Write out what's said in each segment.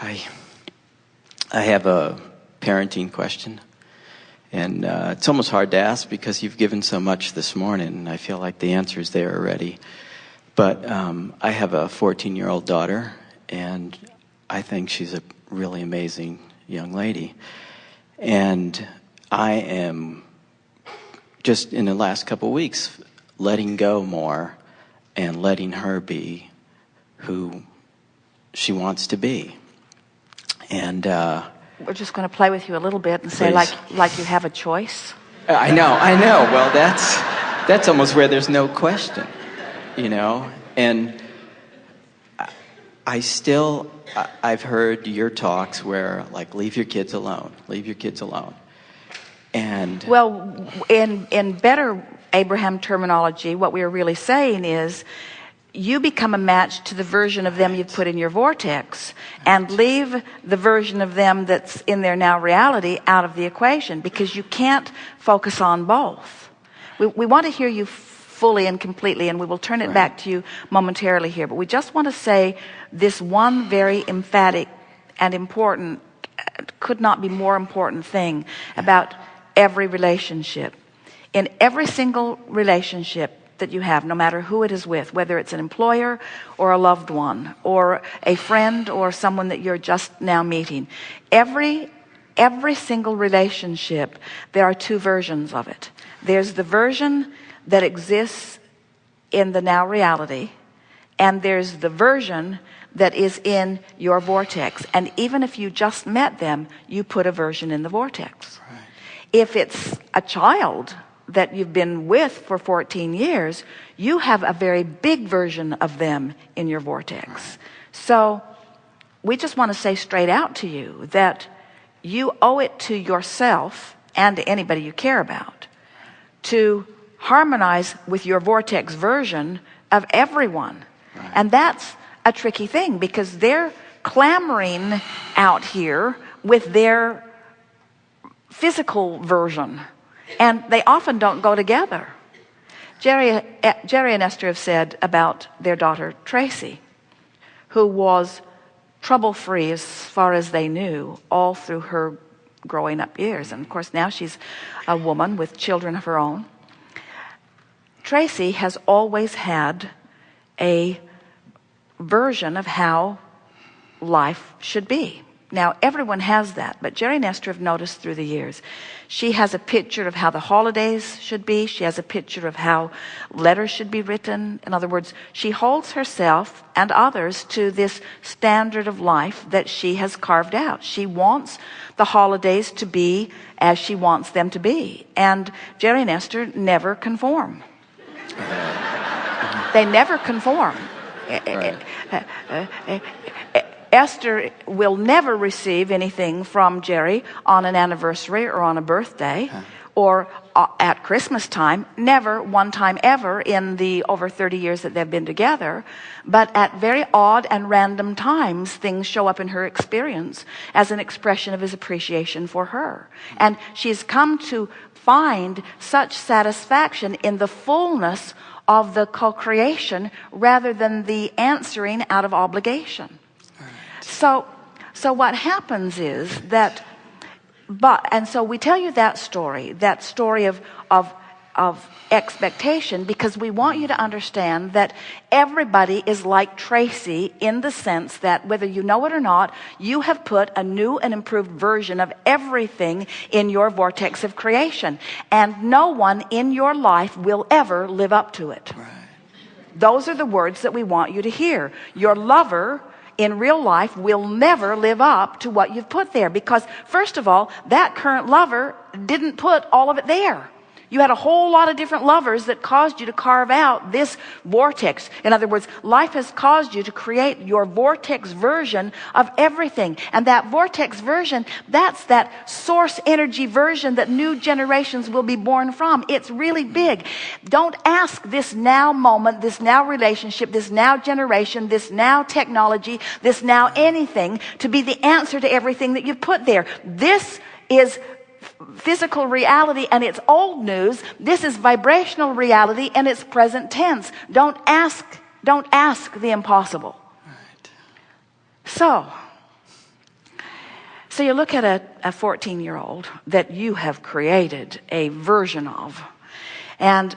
I have a parenting question, and it's almost hard to ask because you've given so much this morning, and I feel like the answer's there already. But I have a 14-year-old daughter, and I think she's a really amazing young lady. And I am just in the last couple of weeks letting go more and letting her be who she wants to be. And we're just going to play with you a little bit and say, like you have a choice. I know. Well, that's almost where there's no question, you know. And I've heard your talks where, like, leave your kids alone. And well, in better Abraham terminology, what we are really saying is, you become a match to the version of them you've put in your vortex, and leave the version of them that's in their now reality out of the equation, because you can't focus on both. We want to hear you fully and completely, and we will turn it back to you momentarily here. But we just want to say this one very emphatic and important, could not be more important thing about every relationship. In every single relationship that you have, no matter who it is with, whether it's an employer or a loved one or a friend or someone that you're just now meeting, every single relationship, there are two versions of it. There's the version that exists in the now reality, and there's the version that is in your vortex. And even if you just met them, you put a version in the vortex. Right. If it's a child that you've been with for 14 years, you have a very big version of them in your vortex. So we just want to say straight out to you that you owe it to yourself and to anybody you care about to harmonize with your vortex version of everyone. Right. And that's a tricky thing, because they're clamoring out here with their physical version, and they often don't go together. Jerry and Esther have said about their daughter Tracy, who was trouble-free as far as they knew all through her growing up years. And of course now she's a woman with children of her own. Tracy has always had a version of how life should be. Now, everyone has that, but Jerry and Esther have noticed through the years. She has a picture of how the holidays should be. She has a picture of how letters should be written. In other words, she holds herself and others to this standard of life that she has carved out. She wants the holidays to be as she wants them to be. And Jerry and Esther never conform. They never conform. Right. Esther will never receive anything from Jerry on an anniversary or on a birthday or at Christmas time. Never one time ever in the over 30 years that they've been together. But at very odd and random times, things show up in her experience as an expression of his appreciation for her. And she's come to find such satisfaction in the fullness of the co-creation rather than the answering out of obligation. So what happens is that, and so we tell you that story of expectation, because we want you to understand that everybody is like Tracy in the sense that whether you know it or not, you have put a new and improved version of everything in your vortex of creation, and no one in your life will ever live up to it. Right. Those are the words that we want you to hear. Your lover in real life will never live up to what you've put there, because first of all, that current lover didn't put all of it there. You had a whole lot of different lovers that caused you to carve out this vortex. In other words, life has caused you to create your vortex version of everything. And that vortex version, that's that source energy version that new generations will be born from. It's really big. Don't ask this now moment, this now relationship, this now generation, this now technology, this now anything to be the answer to everything that you've put there. This is physical reality and it's old news. This is vibrational reality and it's present tense. Don't ask the impossible. Right. So So you look at a 14-year-old that you have created a version of, and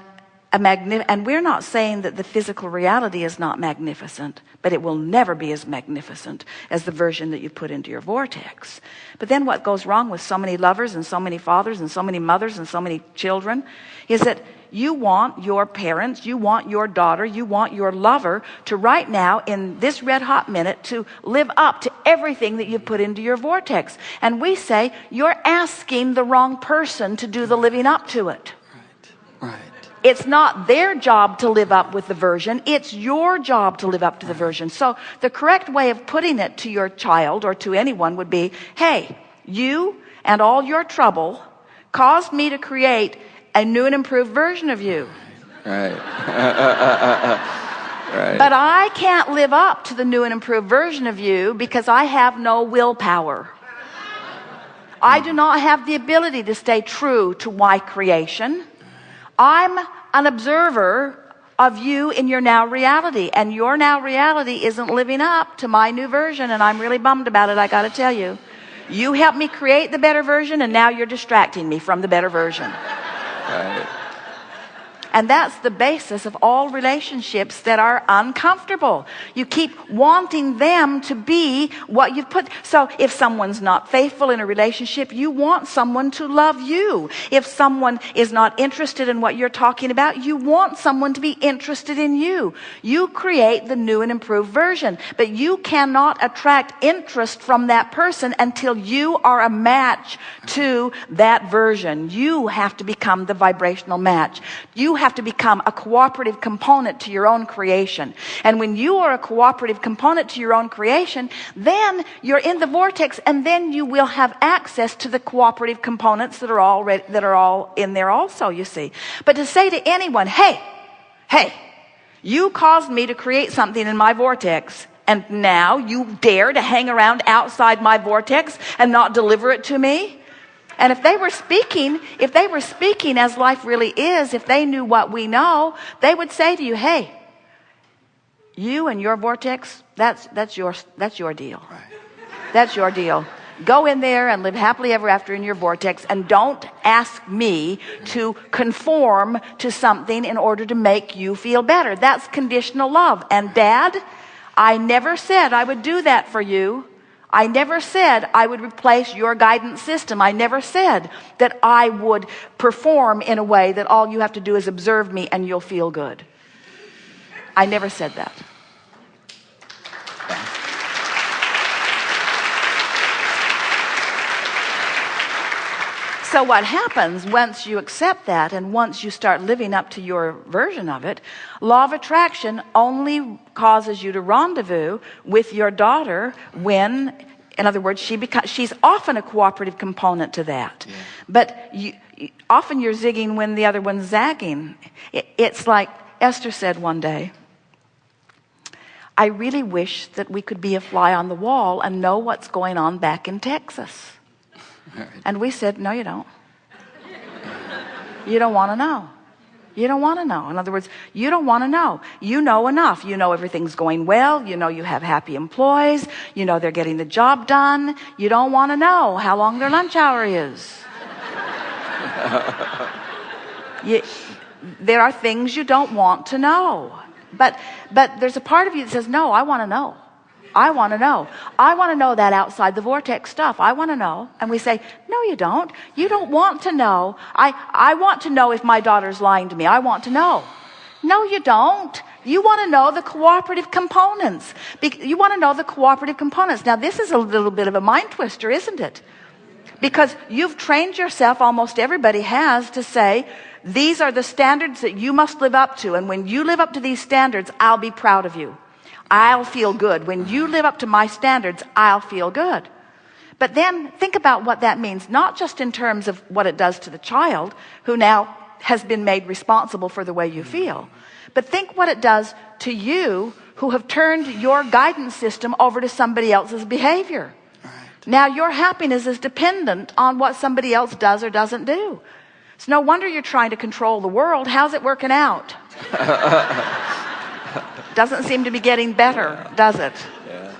and we're not saying that the physical reality is not magnificent, but it will never be as magnificent as the version that you put into your vortex. But then what goes wrong with so many lovers and so many fathers and so many mothers and so many children is that you want your parents, you want your daughter, you want your lover to right now, in this red hot minute, to live up to everything that you put into your vortex. And we say, you're asking the wrong person to do the living up to it. Right. It's not their job to live up with the version. It's your job to live up to the version. So the correct way of putting it to your child or to anyone would be, hey, you and all your trouble caused me to create a new and improved version of you. Right. Right. But I can't live up to the new and improved version of you because I have no willpower. I do not have the ability to stay true to my creation. I'm an observer of you in your now reality, and your now reality isn't living up to my new version, and I'm really bummed about it, I gotta tell you. You helped me create the better version, and now you're distracting me from the better version. Right. And that's the basis of all relationships that are uncomfortable. You keep wanting them to be what you've put. So if someone's not faithful in a relationship, you want someone to love you. If someone is not interested in what you're talking about, you want someone to be interested in you. You create the new and improved version. But you cannot attract interest from that person until you are a match to that version. You have to become the vibrational match. You have to become a cooperative component to your own creation. And when you are a cooperative component to your own creation, then you're in the vortex, and then you will have access to the cooperative components that are all in there also, you see. But to say to anyone, hey, you caused me to create something in my vortex, and now you dare to hang around outside my vortex and not deliver it to me? And if they were speaking as life really is, if they knew what we know, they would say to you, hey, you and your vortex, that's your deal. Right. That's your deal. Go in there and live happily ever after in your vortex, and don't ask me to conform to something in order to make you feel better. That's conditional love. And Dad, I never said I would do that for you. I never said I would replace your guidance system. I never said that I would perform in a way that all you have to do is observe me and you'll feel good. I never said that. So what happens once you accept that, and once you start living up to your version of it, law of attraction only causes you to rendezvous with your daughter when, in other words, she's often a cooperative component to that. Yeah. But often you're zigging when the other one's zagging. It's like Esther said one day, I really wish that we could be a fly on the wall and know what's going on back in Texas. Right. And we said, no, you don't. You don't want to know. You don't want to know. In other words, you don't want to know. You know enough. You know everything's going well. You know you have happy employees. You know they're getting the job done. You don't want to know how long their lunch hour is. There are things you don't want to know. But there's a part of you that says, no, I want to know. I want to know. I want to know that outside the vortex stuff. I want to know. And we say, no, you don't. You don't want to know. I want to know if my daughter's lying to me. I want to know. No, you don't. You want to know the cooperative components. You want to know the cooperative components. Now, this is a little bit of a mind twister, isn't it? Because you've trained yourself, almost everybody has, to say, these are the standards that you must live up to. And when you live up to these standards, I'll be proud of you. I'll feel good. When you live up to my standards, I'll feel good. But then think about what that means, not just in terms of what it does to the child, who now has been made responsible for the way you feel, but think what it does to you, who have turned your guidance system over to somebody else's behavior. Right. Now your happiness is dependent on what somebody else does or doesn't do. It's no wonder you're trying to control the world. How's it working out? Doesn't seem to be getting better, does it? Yeah.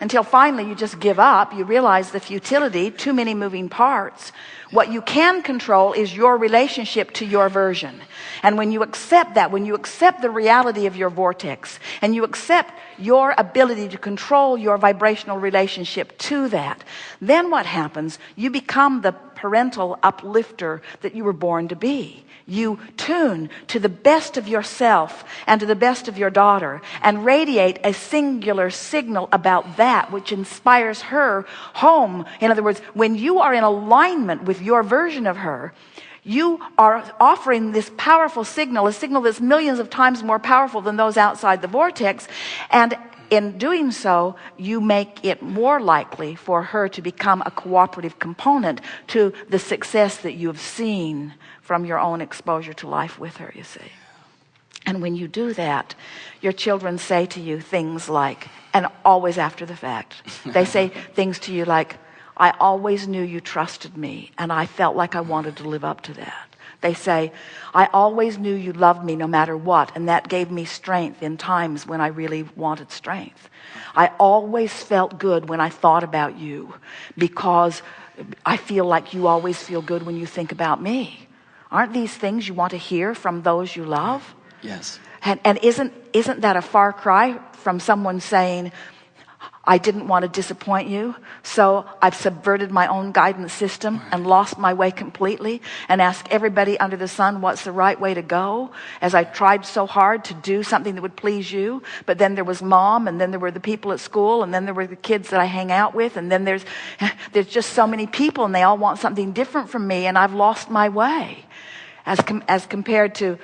until finally you just give up. You realize the futility, too many moving parts. What you can control is your relationship to your version. And when you accept that, when you accept the reality of your vortex, and you accept your ability to control your vibrational relationship to that, then what happens? You become the parental uplifter that you were born to be. You tune to the best of yourself and to the best of your daughter and radiate a singular signal about that which inspires her home. In other words, when you are in alignment with your version of her, you are offering this powerful signal, a signal that's millions of times more powerful than those outside the vortex. And in doing so, you make it more likely for her to become a cooperative component to the success that you have seen from your own exposure to life with her, you see. And when you do that, your children say to you things like, and always after the fact, they say things to you like, I always knew you trusted me, and I felt like I wanted to live up to that. They say, I always knew you loved me no matter what, and that gave me strength in times when I really wanted strength. I always felt good when I thought about you, because I feel like you always feel good when you think about me. Aren't these things you want to hear from those you love? Yes. And isn't that a far cry from someone saying, I didn't want to disappoint you, so I've subverted my own guidance system and lost my way completely and asked everybody under the sun what's the right way to go, as I tried so hard to do something that would please you. But then there was mom, and then there were the people at school, and then there were the kids that I hang out with, and then there's just so many people, and they all want something different from me, and I've lost my way. As compared to,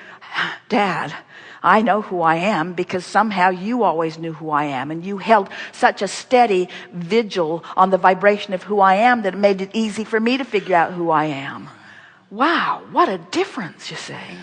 Dad, I know who I am because somehow you always knew who I am, and you held such a steady vigil on the vibration of who I am that it made it easy for me to figure out who I am. Wow, what a difference, you say. Yeah.